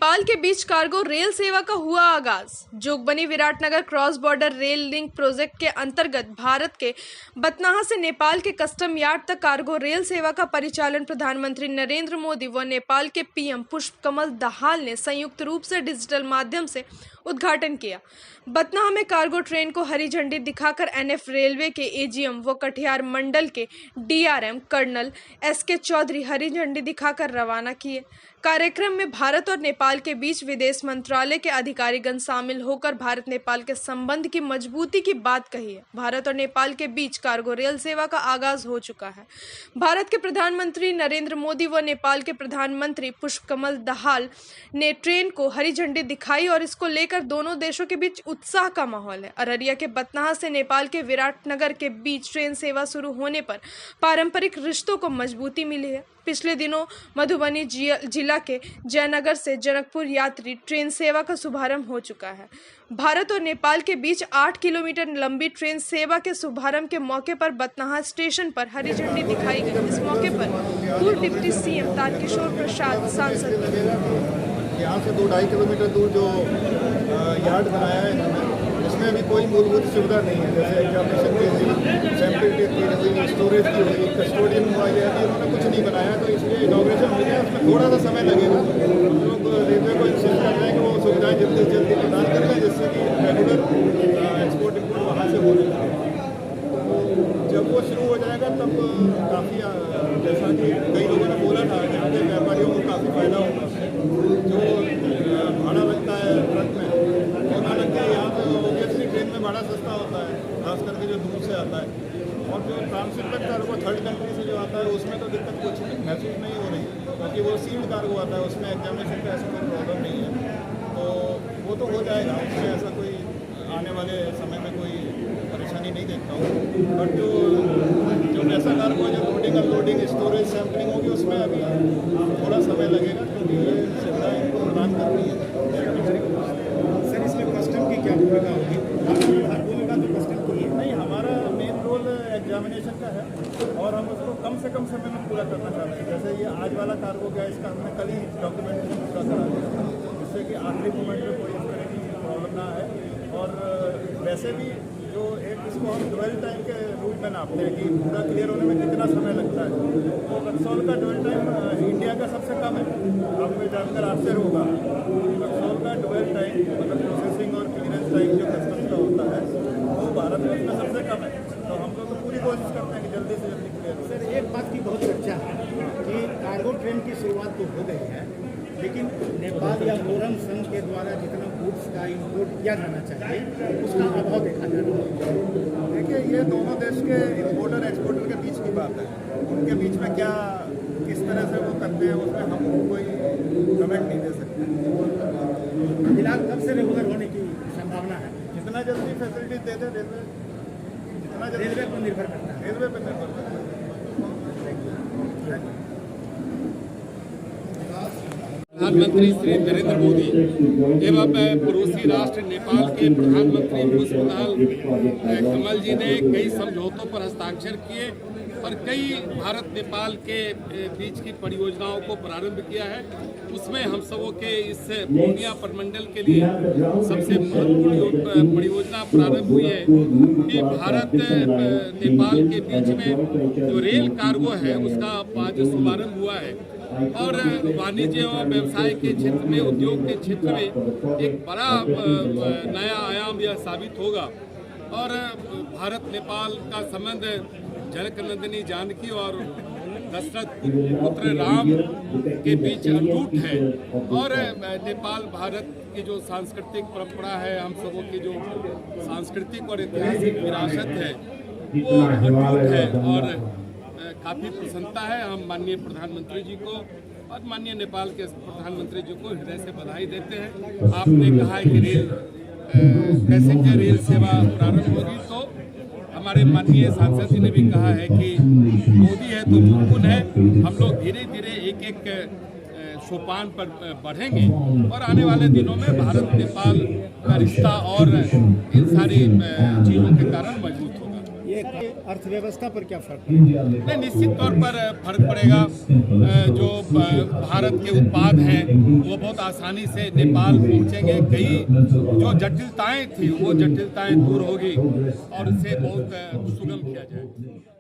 नेपाल के बीच cargo rail सेवा का हुआ आगाज। Jogbani Viratnagar cross border rail link project के अंतर्गत भारत के बथनाहा से नेपाल के कस्टम यार्ड तक कार्गो रेल सेवा का परिचालन प्रधानमंत्री नरेंद्र मोदी व नेपाल के पीएम पुष्पकमल दहाल ने संयुक्त रूप से डिजिटल माध्यम से उद्घाटन किया। बथनाहा में कार्गो ट्रेन को हरी झंडी दिखाकर एनएफ रेलवे के एजीएम व कटिहार मंडल के डीआरएम कर्नल एसके चौधरी हरी झंडी दिखाकर रवाना किए। कार्यक्रम में भारत और नेपाल के बीच विदेश मंत्रालय के अधिकारीगण शामिल होकर भारत नेपाल के संबंध की मजबूती की बात कही है। भारत और नेपाल के बीच कार्गो रेल सेवा का आगाज हो चुका है। भारत के प्रधानमंत्री नरेंद्र मोदी व नेपाल के प्रधानमंत्री पुष्पकमल दहाल ने ट्रेन को हरी झंडी दिखाई और इसको लेकर दोनों देशों के बीच उत्साह का माहौल है। अररिया के बथनाहा से नेपाल के विराटनगर के बीच ट्रेन सेवा शुरू होने पर पारंपरिक रिश्तों को मजबूती मिली है। पिछले दिनों मधुबनी जिला के जयनगर से जनकपुर यात्री ट्रेन सेवा का शुभारंभ हो चुका है। भारत और नेपाल के बीच 8 किलोमीटर लंबी ट्रेन सेवा के शुभारंभ के मौके पर बथनाहा स्टेशन पर हरी झंडी दिखाई गई। इस मौके पर पूर्व डिप्टी सीएम तारकिशोर प्रसाद सांसद यहाँ से 2-2.5 किलोमीटर दूर जो यार्ड बनाया है इन्होंने, इसमें अभी कोई मूलभूत सुविधा नहीं है। जैसे एग्जामिनेशन की हुई, सैंपल की हुई, स्टोरेज की हुई, कस्टोडियन हुआ, ये अभी उन्होंने कुछ नहीं बनाया। तो इसलिए इनॉग्रेशन हो गया, उसमें थोड़ा सा समय लगेगा। हम लोग रेलवे को इंसिस्ट कर रहे हैं कि वो सुविधाएँ जल्दी से जल्दी प्रदान कर दें, जिससे कि रेगुलर एक्सपोर्ट इम्पोर्ट वहाँ से हो सके। जब वो शुरू हो जाएगा तब काफ़ी, जैसा कि कई लोगों ने बोला था, यहाँ के व्यापारियों को काफ़ी फायदा होगा। जो भाड़ा लगता है ट्रक में वो ना लग जाए। यहाँ पर ऑब्वियसली ट्रेन में भाड़ा सस्ता होता है, खास करके जो दूर से आता है। और जो ट्रांसशिपमेंट कार्गो थर्ड कंट्री से जो आता है उसमें तो दिक्कत कुछ महसूस नहीं हो रही, क्योंकि वो सील्ड कार्गो आता है, उसमें एग्जामिनेशन का ऐसा कोई प्रॉब्लम नहीं है। तो वो तो हो जाएगा, उसमें ऐसा कोई आने वाले समय में कोई परेशानी नहीं देखता हूँ। बट जो ऐसा कार्गो है जो लोडिंग अनलोडिंग स्टोरेज सैम्पलिंग होगी, उसमें अभी थोड़ा समय लगेगा, क्योंकि ये सुविधा इनको प्रदान करनी है। सर, इसमें कस्टम की क्या भूमिका होगी? हर भूमिका तो कस्टम की है नहीं, हमारा मेन रोल एग्जामिनेशन का है और हम उसको कम से कम समय में पूरा करना चाहते हैं। जैसे ये आज वाला कार्गो गया, इसका हमने कल ही डॉक्यूमेंटेशन पूरा करा दिया, जिससे कि आखिरी मोमेंट में कोई इस तरह की प्रॉब्लम ना आए। और वैसे भी जो एक इसको हम ड्वेल टाइम के रूप में नापते हैं कि पूरा क्लियर होने में कितना समय लगता है, तो रक्सौल का ड्वेल टाइम इंडिया का सबसे कम है। आपको जानकर आश्चर्य होगा, रक्सौल का ड्वेल टाइम मतलब प्रोसेसिंग और क्लियरेंस टाइम जो कस्टम्स का होता है वो भारत में सबसे कम है। तो हम लोग तो पूरी कोशिश करते हैं कि जल्दी से जल्दी क्लियर हो। सर, एक बात की बहुत चर्चा है कि कार्गो ट्रेन की शुरुआत तो हो गई है, लेकिन नेपाल या मोरम संघ के द्वारा जितना गुड्स का इम्पोर्ट किया जाना चाहिए उसका अभाव देखा जा रहा है। देखिए, ये दोनों देश के इम्पोर्टर एक्सपोर्टर के बीच की बात है। उनके बीच में क्या किस तरह से वो करते हैं उसमें हम कोई कमेंट नहीं दे सकते। फिलहाल कब से रेगुलर होने की संभावना है? जितना जल्दी फैसिलिटी दे दे रेलवे, जितना जल्दी रेलवे पर निर्भर करता है। रेलवे पर निर्भर करता है। प्रधानमंत्री श्री नरेंद्र मोदी एवं पड़ोसी राष्ट्र नेपाल के प्रधानमंत्री पुष्पकमल कमल जी ने कई समझौतों पर हस्ताक्षर किए और कई भारत नेपाल के बीच की परियोजनाओं को प्रारंभ किया है। उसमें हम सबों के इस पूर्णिया प्रमंडल के लिए सबसे महत्वपूर्ण परियोजना प्रारंभ हुई है कि भारत नेपाल के बीच में जो रेल कार्गो है उसका आज शुभारंभ हुआ है। और वाणिज्य और व्यवसाय के क्षेत्र में, उद्योग के क्षेत्र में एक बड़ा नया आयाम यह साबित होगा। और भारत नेपाल का संबंध जनकनंदिनी जानकी और दशरथ पुत्र राम के बीच अटूट है। और नेपाल भारत की जो सांस्कृतिक परंपरा है, हम सबों की जो सांस्कृतिक और ऐतिहासिक विरासत है वो अटूट है। और काफ़ी प्रसन्नता है। हम माननीय प्रधानमंत्री जी को और माननीय नेपाल के प्रधानमंत्री जी को हृदय से बधाई देते हैं। आपने कहा है कि पैसेंजर रेल सेवा प्रारंभ होगी, तो हमारे माननीय सांसद जी ने भी कहा है कि मोदी है तो मुमकिन है। हम लोग धीरे धीरे एक एक सोपान पर बढ़ेंगे और आने वाले दिनों में भारत नेपाल का रिश्ता और इन सारी चीज़ों के कारण मजबूत होगा। अर्थव्यवस्था पर क्या फर्क पड़ेगा? नहीं, निश्चित तौर पर फर्क पड़ेगा। जो भारत के उत्पाद हैं वो बहुत आसानी से नेपाल पहुंचेंगे। कई जो जटिलताएं थी वो जटिलताएं दूर होगी और इसे बहुत सुगम किया जाएगा।